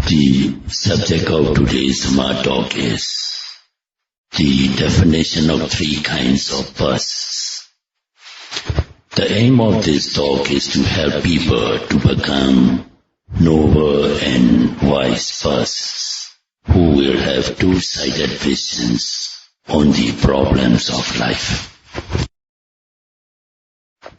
The subject of today's Dhamma talk is the definition of three kinds of persons. The aim of this talk is to help people to become noble and wise persons who will have two-sided visions on the problems of life.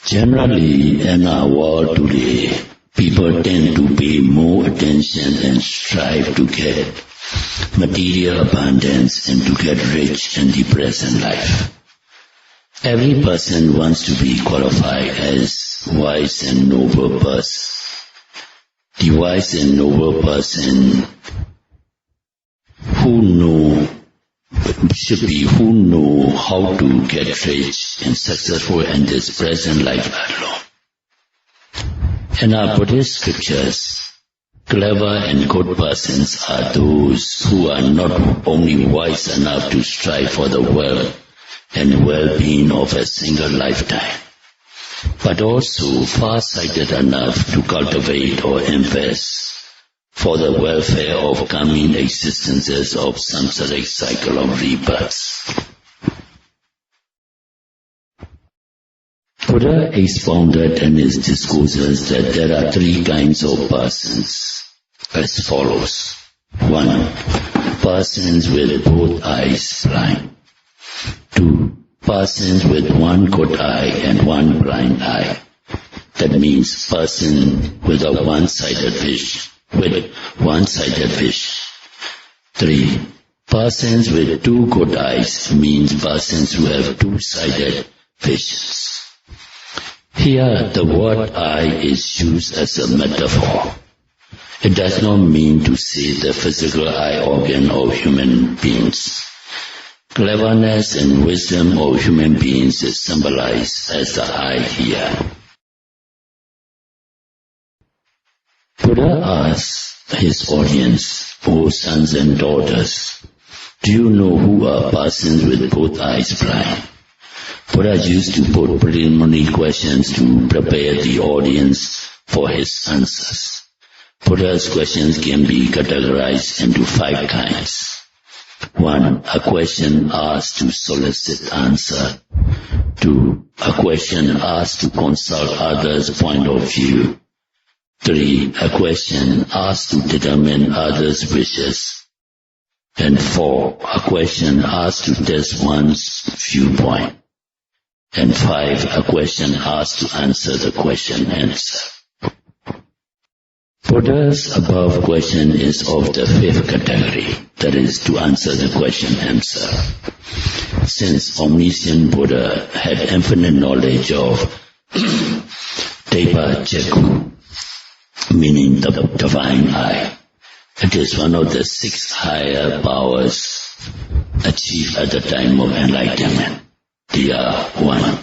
Generally, in our world today, people tend to pay more attention and strive to get material abundance and to get rich in the present life. Every person wants to be qualified as wise and noble person. The wise and noble person who know how to get rich and successful in this present life alone. In our Buddhist scriptures, clever and good persons are those who are not only wise enough to strive for the wealth and well-being of a single lifetime, but also far-sighted enough to cultivate or invest for the welfare of coming existences of samsaric cycle of rebirths. Buddha expounded in his discourses that there are three kinds of persons as follows. 1. Persons with both eyes blind. 2. Persons with one good eye and one blind eye. That means person with a one-sided vision. 3. Persons with two good eyes means persons who have two-sided visions. Here, the word eye is used as a metaphor. It does not mean to say the physical eye organ of human beings. Cleverness and wisdom of human beings is symbolized as the eye here. Buddha asked his audience, O sons and daughters, do you know who are persons with both eyes blind? Buddha used to put preliminary questions to prepare the audience for his answers. Buddha's questions can be categorized into 5 kinds. 1. A question asked to solicit answer. 2. A question asked to consult others' point of view. 3. A question asked to determine others' wishes. And 4. A question asked to test one's viewpoint. And 5. A question asked to answer the question answer. Buddha's above question is of the 5th category, that is to answer the question answer. Since omniscient Buddha had infinite knowledge of Deva Jaku, meaning the divine eye, it is one of the 6 higher powers achieved at the time of enlightenment. They are 1.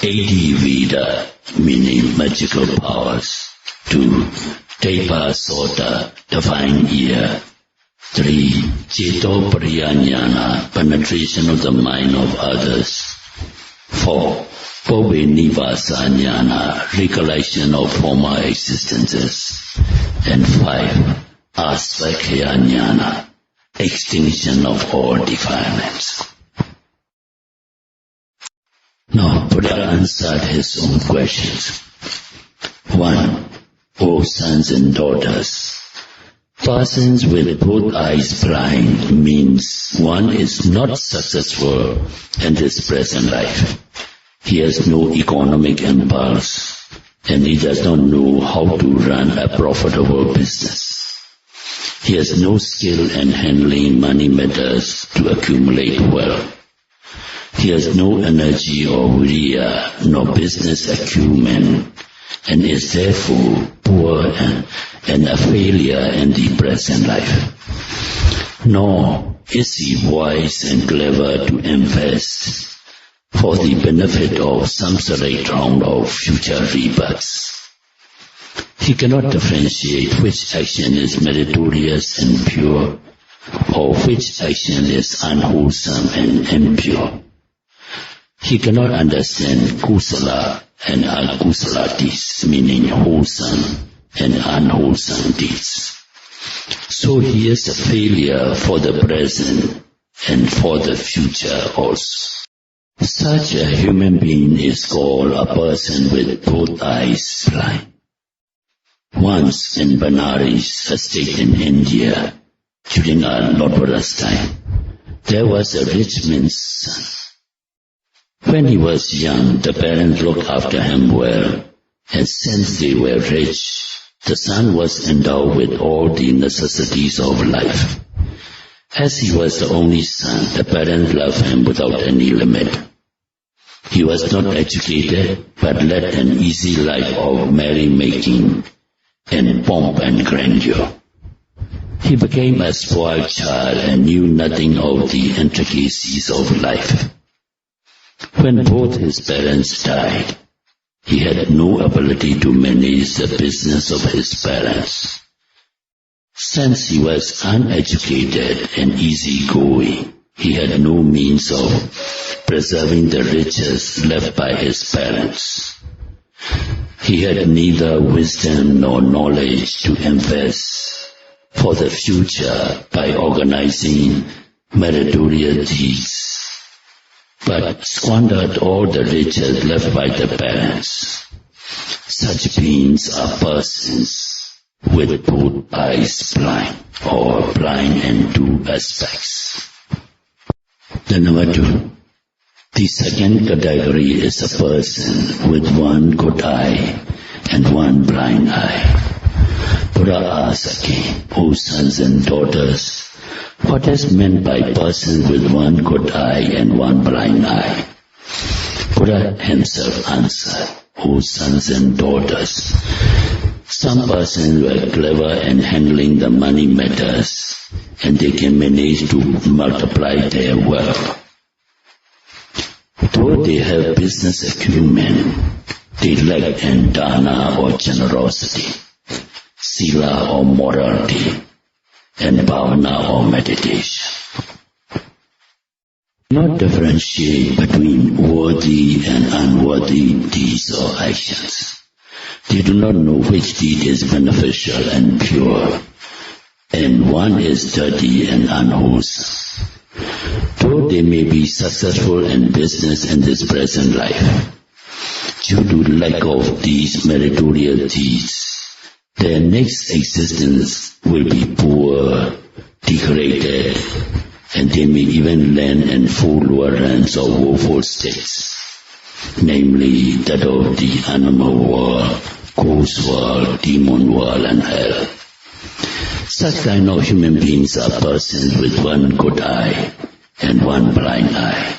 80 Veda, meaning magical powers. 2. Deva Sota, divine ear. 3. Ceto Pariyanyana, penetration of the mind of others. 4. Pobe Nivasa Jnana, recollection of former existences. And 5. Asvakhya Jnana, extinction of all defilements. Now, Buddha answered his own questions. 1. O sons and daughters, persons with both eyes blind means one is not successful in this present life. He has no economic impulse, and he does not know how to run a profitable business. He has no skill in handling money matters to accumulate wealth. He has no energy or viriya, nor business acumen, and is therefore poor and a failure in the present life. Nor is he wise and clever to invest for the benefit of samsaric round of future rebirths. He cannot differentiate which action is meritorious and pure, or which action is unwholesome and impure. He cannot understand kusala and akusala deeds, meaning wholesome and unwholesome deeds. So he is a failure for the present and for the future also. Such a human being is called a person with both eyes blind. Once in Benares, a state in India, during our Lord Buddha's time, there was a rich man's son. When he was young, the parents looked after him well, and since they were rich, the son was endowed with all the necessities of life. As he was the only son, the parents loved him without any limit. He was not educated, but led an easy life of merrymaking and pomp and grandeur. He became a spoiled child and knew nothing of the intricacies of life. When both his parents died, he had no ability to manage the business of his parents. Since he was uneducated and easygoing, he had no means of preserving the riches left by his parents. He had neither wisdom nor knowledge to invest for the future by organizing meritorious deeds, but squandered all the riches left by the parents. Such beings are persons with both eyes blind, or blind in two aspects. The number 2. The second category is a person with one good eye and one blind eye. Buddha asks again, O sons and daughters, what is meant by person with one good eye and one blind eye? Buddha himself answered, O sons and daughters, some persons were clever in handling the money matters, and they can manage to multiply their wealth. Though they have business acumen, they lack in dana or generosity, sila or morality, and bhavana or meditation. Not differentiate between worthy and unworthy deeds or actions. They do not know which deed is beneficial and pure, and one is dirty and unwholesome. Though they may be successful in business in this present life, due to lack of these meritorious deeds, their next existence will be poor, degraded, and they may even land in full ignorance or woeful states, namely that of the animal world, ghost world, demon world, and hell. Such kind of human beings are persons with one good eye and one blind eye.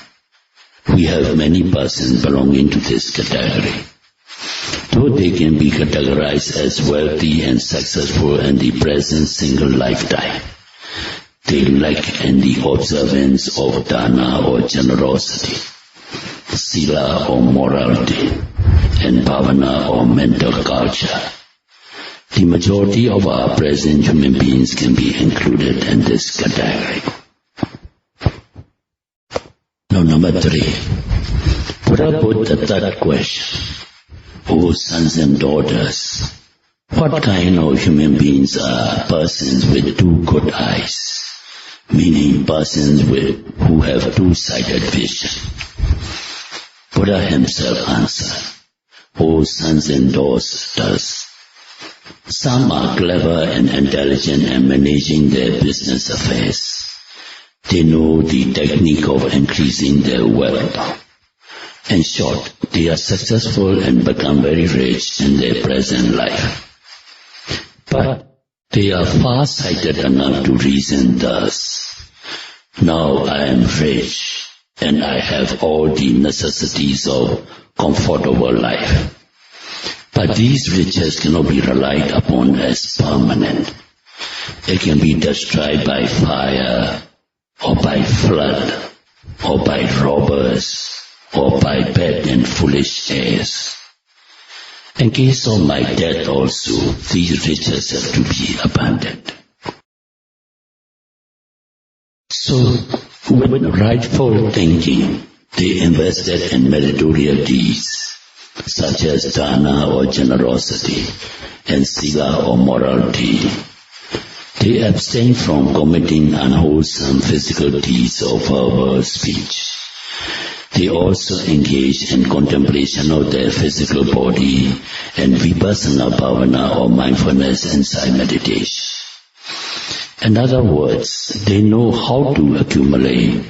We have many persons belonging to this category. Though they can be categorized as wealthy and successful in the present single lifetime, they lack in the observance of dana or generosity, sila or morality, and bhavana or mental culture. The majority of our present human beings can be included in this category. Now, number 3. Buddha put the third question. O sons and daughters, what kind of human beings are persons with two good eyes? Meaning persons who have two-sided vision. Buddha himself answered, O sons and daughters, some are clever and intelligent in managing their business affairs. They know the technique of increasing their wealth. In short, they are successful and become very rich in their present life. But they are far-sighted enough to reason thus, now I am rich and I have all the necessities of comfortable life. But these riches cannot be relied upon as permanent. It can be destroyed by fire, or by flood, or by robbers, or by bad and foolish heirs. In case of my death also, these riches have to be abandoned. So, with rightful thinking, they invested in meritorious deeds, such as dana or generosity, and sila or morality, They abstain from committing unwholesome physical deeds or verbal speech. They also engage in contemplation of their physical body and vipassana bhavana or mindfulness insight meditation. In other words, they know how to accumulate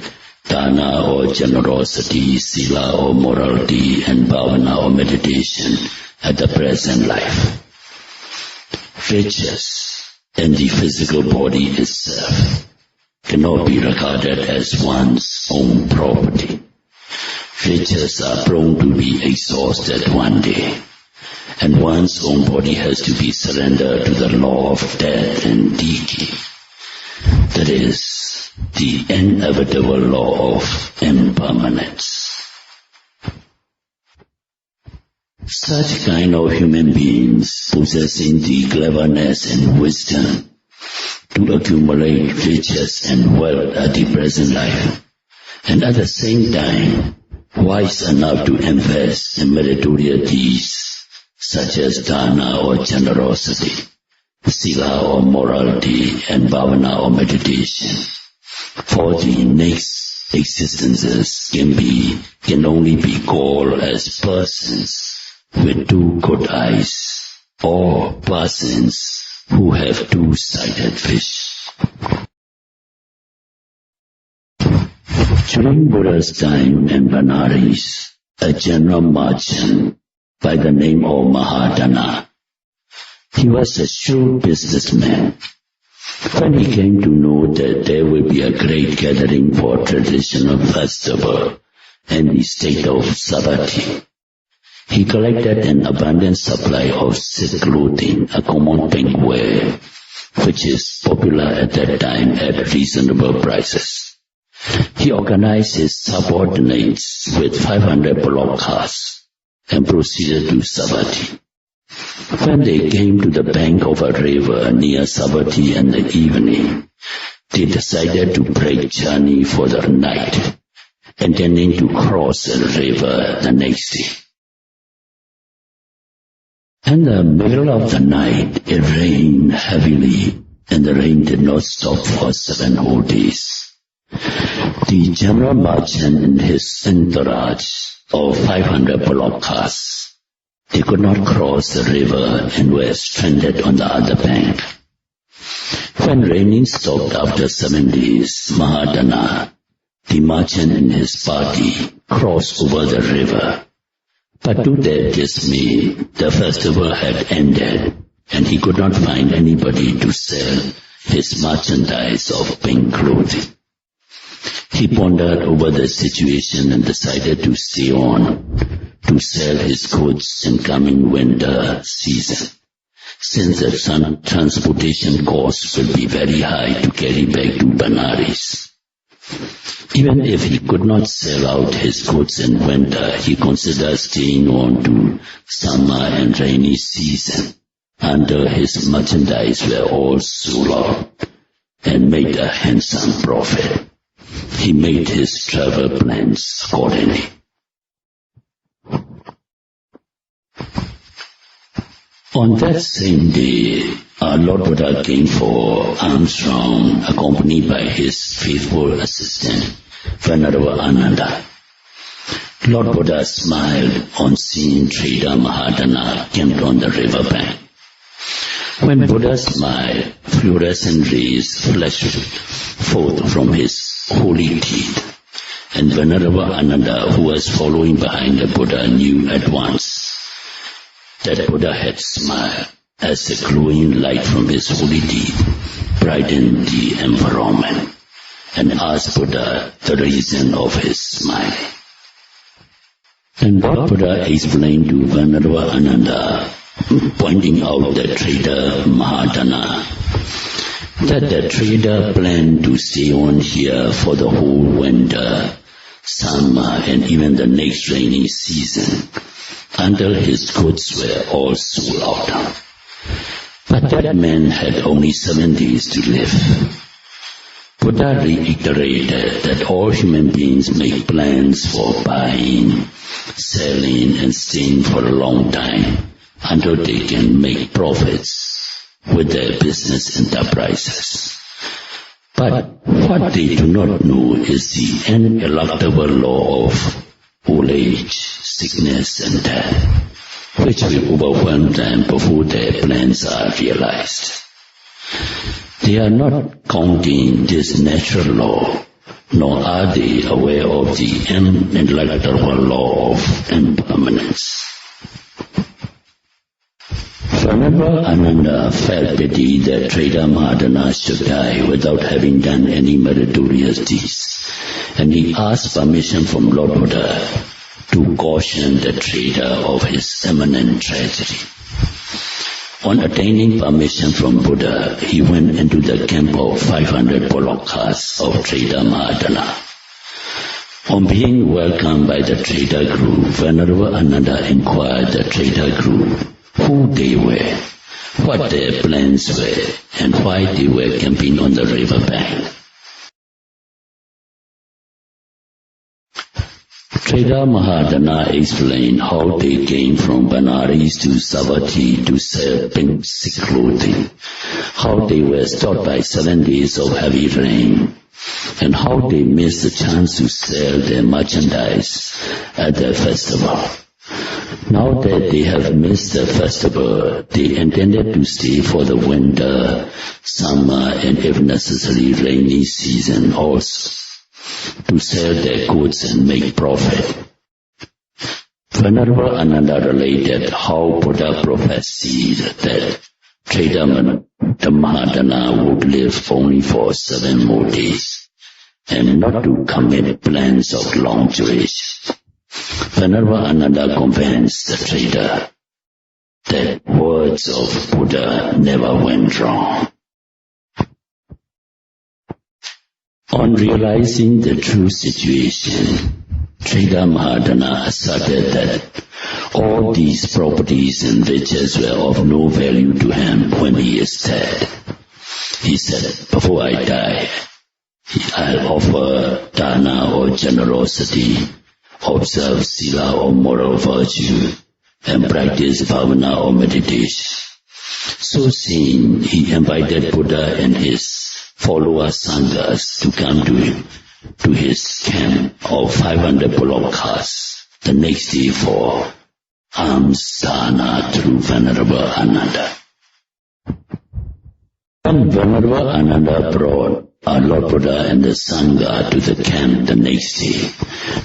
dana or generosity, sila or morality, and bhavana or meditation at the present life. Riches in the physical body itself cannot be regarded as one's own property. Riches are prone to be exhausted one day, and one's own body has to be surrendered to the law of death and decay. That is, the inevitable law of impermanence. Such kind of human beings possessing the cleverness and wisdom to accumulate riches and wealth at the present life, and at the same time wise enough to invest in meritorious deeds such as dana or generosity, sila or morality, and bhavana or meditation, for the next existences can only be called as persons with two good eyes, or persons who have two-sided fish. During Buddha's time in Benares, a general merchant by the name of Mahadana, he was a shrewd businessman. When he came to know that there will be a great gathering for a traditional festival in the state of Savatthi, he collected an abundant supply of silk clothing, a common pink wear, which is popular at that time at reasonable prices. He organized his subordinates with 500 bullock carts and proceeded to Savatthi. When they came to the bank of a river near Savatthi in the evening, they decided to break journey for the night, intending to cross the river the next day. In the middle of the night, it rained heavily, and the rain did not stop for 7 whole days. The general merchant and his entourage of 500 bullock carts, they could not cross the river and were stranded on the other bank. When raining stopped after 7 days, Mahadana, the merchant and his party, crossed over the river. But to their dismay, the festival had ended, and he could not find anybody to sell his merchandise of pink clothing. He pondered over the situation and decided to stay on to sell his goods in coming winter season, since the transportation costs will be very high to carry back to Benares. Even if he could not sell out his goods in winter, he considered staying on to summer and rainy season until his merchandise were all sold out and made a handsome profit. He made his travel plans accordingly. On that same day, Lord Buddha came for alms round, accompanied by his faithful assistant, Venerable Ananda. Lord Buddha smiled on seeing trader Mahadana camped on the riverbank. When Buddha smiled, fluorescent rays flashed forth from his holy teeth, and Venerable Ananda, who was following behind the Buddha, knew at once that Buddha had smiled, as the glowing light from his holy teeth brightened the environment, and asked Buddha the reason of his smiling. And Lord Buddha explained to Venerable Ananda, pointing out the trader Mahadana, that the trader planned to stay on here for the whole winter, summer, and even the next rainy season, until his goods were all sold out. But that man had only 7 days to live. Buddha reiterated that all human beings make plans for buying, selling, and staying for a long time until they can make profits with their business enterprises. But what they do not know is the ineluctable law of old age, sickness and death, which will overwhelm them before their plans are realized. They are not counting this natural law, nor are they aware of the ineluctable law of impermanence. Whenever Ananda felt pity that trader Mahadana should die without having done any meritorious deeds, and he asked permission from Lord Buddha to caution the trader of his imminent tragedy. On attaining permission from Buddha, he went into the camp of 500 bullock carts of trader Mahadana. On being welcomed by the trader group, Venerable Ananda inquired the trader group who they were, what their plans were, and why they were camping on the river bank. Trader Mahadana explained how they came from Benares to Savatthi to sell pink silk clothing, how they were stopped by 7 days of heavy rain, and how they missed the chance to sell their merchandise at the festival. Now that they have missed the festival, they intended to stay for the winter, summer, and if necessary rainy season also, to sell their goods and make profit. Venerable Ananda related how Buddha prophesied that trader Mahadana would live only for 7 more days, and not to commit plans of long duration. Venerable Ananda convinced the trader that words of Buddha never went wrong. On realizing the true situation, trader Mahadana asserted that all these properties and riches were of no value to him when he is dead. He said, before I die, I'll offer dana or generosity, observe sila or moral virtue, and practice bhavana or meditation. So saying, he invited Buddha and his follower sanghas to come to his camp of 500 bullock carts the next day for alms dana through Venerable Ananda. When Venerable Ananda brought Lord Buddha and the Sangha to the camp the next day,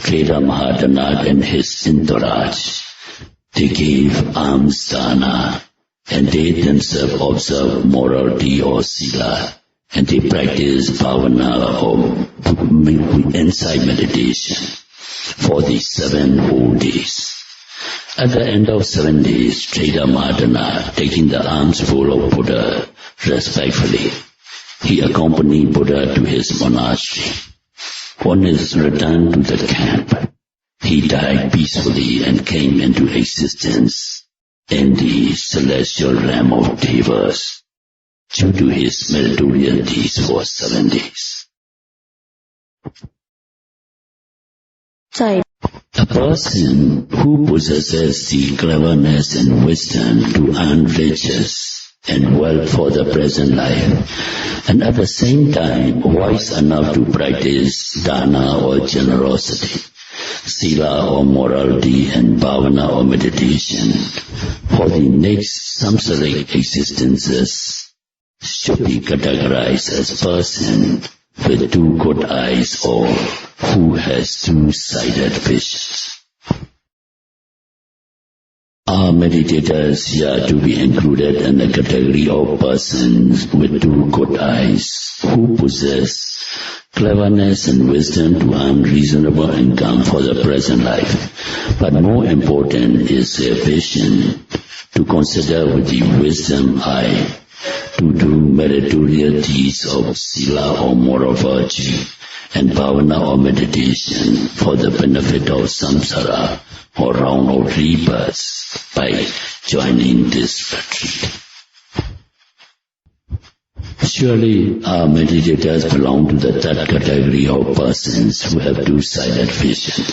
trader Mahadana and his entourage, they gave alms dana, and they themselves observed morality or sila, and they practiced bhavana or insight meditation for the 7 whole days. At the end of 7 days, trader Mahadana, taking the alms bowl of Buddha respectfully, he accompanied Buddha to his monastery. On his return to the camp, he died peacefully and came into existence in the celestial realm of Devas due to his meritorious deeds for 7 days. A person who possesses the cleverness and wisdom to earn riches and wealth for the present life, and at the same time wise enough to practice dana or generosity, sila or morality, and bhavana or meditation for the next samsaric existences, should be categorized as person with 2 good eyes or who has 2-sided visions. Are meditators here to be included in the category of persons with 2 good eyes who possess cleverness and wisdom to earn reasonable income for the present life, but more important is their vision to consider with the wisdom eye to do meritorious deeds of sila or moral virtue and bhavana or meditation for the benefit of samsara or round of rebirths by joining this retreat. Surely our meditators belong to the 3rd category of persons who have 2-sided vision.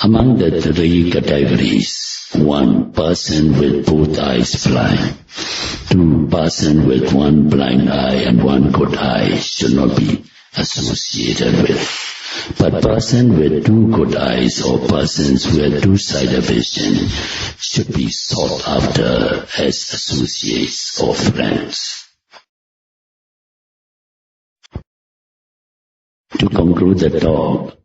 Among the 3 categories, 1, person with both eyes blind. Two persons with one blind eye and one good eye should not be associated with. But persons with two good eyes or persons with two-sided vision should be sought after as associates or friends. To conclude the talk,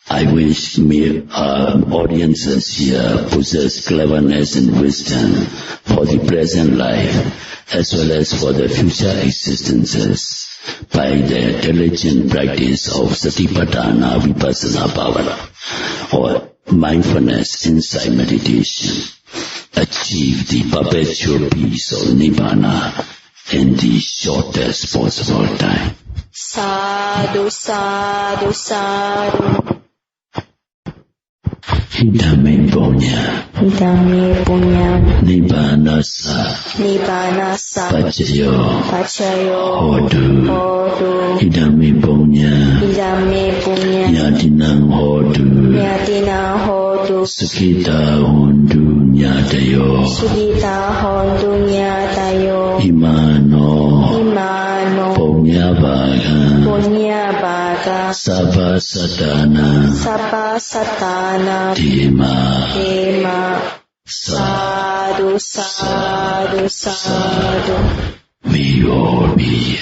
I wish our audiences here possess cleverness and wisdom for the present life as well as for the future existences by their diligent practice of Satipatthana Vipassana Bhavana or mindfulness insight meditation, achieve the perpetual peace of Nibbana in the shortest possible time. Sadhu, sadhu, sadhu. Hidame punya, Hidame punya, Nibbanasa, Nibbanasa, Pacayo, Pacayo, Hodu, Hodu, Hidame punya, Hidame punya, Nyatinang Hodu, Nyatina Hodu, Sukita Hondu Nyatayo, Sugita Hondu Nyatayo, Imano, Imano, Punya Baga, Punya Baga, Sabha Satana, Sabha Satana, Dima, Dema, Sadhu, sadhu, sadhu. We all be